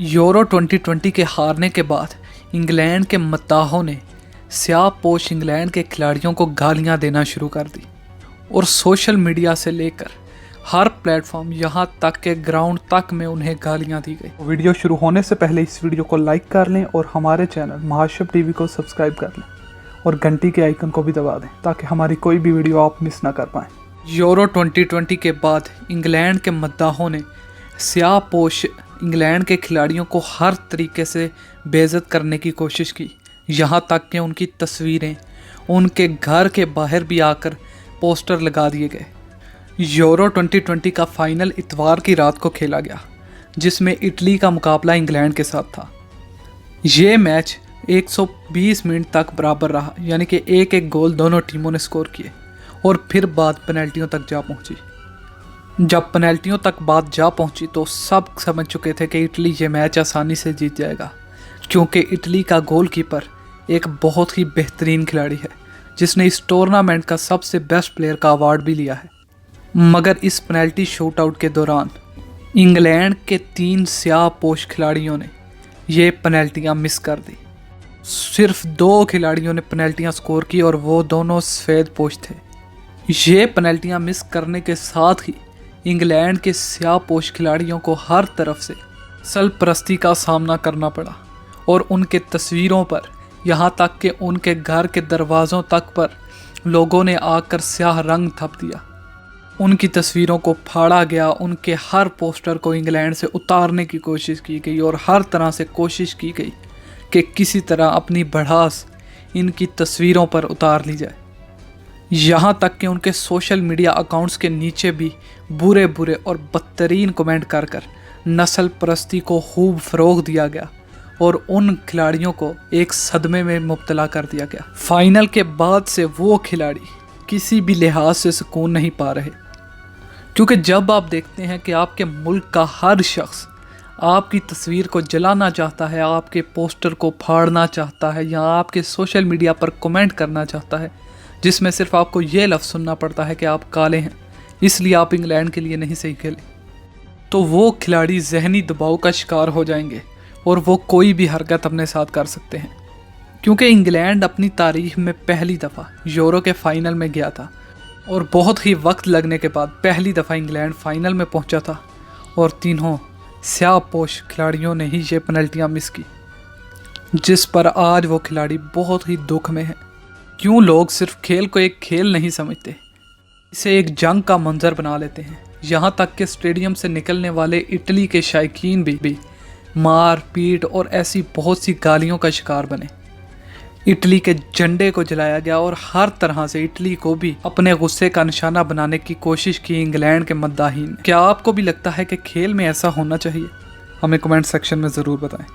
Euro 2020 के हारने के बाद इंग्लैंड के मद्दाहों ने स्याहपोश इंग्लैंड के खिलाड़ियों को गालियां देना शुरू कर दी और सोशल मीडिया से लेकर हर प्लेटफॉर्म यहां तक के ग्राउंड तक में उन्हें गालियां दी गई। वीडियो शुरू होने से पहले इस वीडियो को लाइक कर लें और हमारे चैनल महाशब टीवी को सब्सक्राइब कर लें और घंटी के आइकन को भी दबा दें ताकि हमारी कोई भी वीडियो आप मिस ना कर पाएं। यूरो 2020 के बाद इंग्लैंड के मद्दाहों ने स्याहपोश इंग्लैंड के खिलाड़ियों को हर तरीके से बेइज्जत करने की कोशिश की। यहाँ तक कि उनकी तस्वीरें उनके घर के बाहर भी आकर पोस्टर लगा दिए गए। यूरो 2020 का फाइनल इतवार की रात को खेला गया, जिसमें इटली का मुकाबला इंग्लैंड के साथ था। ये मैच 120 मिनट तक बराबर रहा, यानी कि एक एक गोल दोनों टीमों ने स्कोर किए और फिर बात पेनल्टियों तक जा पहुंची। जब पेनल्टियों तक बात जा पहुंची तो सब समझ चुके थे कि इटली ये मैच आसानी से जीत जाएगा, क्योंकि इटली का गोलकीपर एक बहुत ही बेहतरीन खिलाड़ी है जिसने इस टूर्नामेंट का सबसे बेस्ट प्लेयर का अवार्ड भी लिया है। मगर इस पेनल्टी शूटआउट के दौरान इंग्लैंड के 3 स्याहपोश खिलाड़ियों ने ये पेनल्टियाँ मिस कर दी। सिर्फ 2 खिलाड़ियों ने पेनल्टियाँ स्कोर की और वो दोनों सफ़ेद पोश थे। ये पेनल्टियाँ मिस करने के साथ ही इंग्लैंड के स्याहपोश खिलाड़ियों को हर तरफ से सरपरस्ती का सामना करना पड़ा और उनके तस्वीरों पर, यहाँ तक कि उनके घर के दरवाज़ों तक पर लोगों ने आकर स्याह रंग थप दिया। उनकी तस्वीरों को फाड़ा गया, उनके हर पोस्टर को इंग्लैंड से उतारने की कोशिश की गई और हर तरह से कोशिश की गई कि किसी तरह अपनी भड़ास इनकी तस्वीरों पर उतार ली जाए। यहाँ तक कि उनके सोशल मीडिया अकाउंट्स के नीचे भी बुरे बुरे और बदतरीन कमेंट कर नस्ल परस्ती को खूब फ़रोग दिया गया और उन खिलाड़ियों को एक सदमे में मुब्तला कर दिया गया। फाइनल के बाद से वो खिलाड़ी किसी भी लिहाज से सुकून नहीं पा रहे, क्योंकि जब आप देखते हैं कि आपके मुल्क का हर शख्स आपकी तस्वीर को जलाना चाहता है, आपके पोस्टर को फाड़ना चाहता है या आपके सोशल मीडिया पर कमेंट करना चाहता है जिसमें सिर्फ आपको ये लफ्ज़ सुनना पड़ता है कि आप काले हैं इसलिए आप इंग्लैंड के लिए नहीं सही खेले, तो वो खिलाड़ी जहनी दबाव का शिकार हो जाएंगे और वो कोई भी हरकत अपने साथ कर सकते हैं। क्योंकि इंग्लैंड अपनी तारीख में पहली दफ़ा यूरो के फाइनल में गया था और बहुत ही वक्त लगने के बाद पहली दफ़ा इंग्लैंड फाइनल में पहुंचा था और तीनों स्याहपोश खिलाड़ियों ने ही ये पेनल्टियां मिस की, जिस पर आज वो खिलाड़ी बहुत ही दुख में है। क्यों लोग सिर्फ खेल को एक खेल नहीं समझते, इसे एक जंग का मंजर बना लेते हैं। यहाँ तक कि स्टेडियम से निकलने वाले इटली के शायकीन भी मार पीट और ऐसी बहुत सी गालियों का शिकार बने। इटली के झंडे को जलाया गया और हर तरह से इटली को भी अपने गुस्से का निशाना बनाने की कोशिश की इंग्लैंड के मद्दाहीन। क्या आपको भी लगता है कि खेल में ऐसा होना चाहिए? हमें कमेंट सेक्शन में ज़रूर बताएं।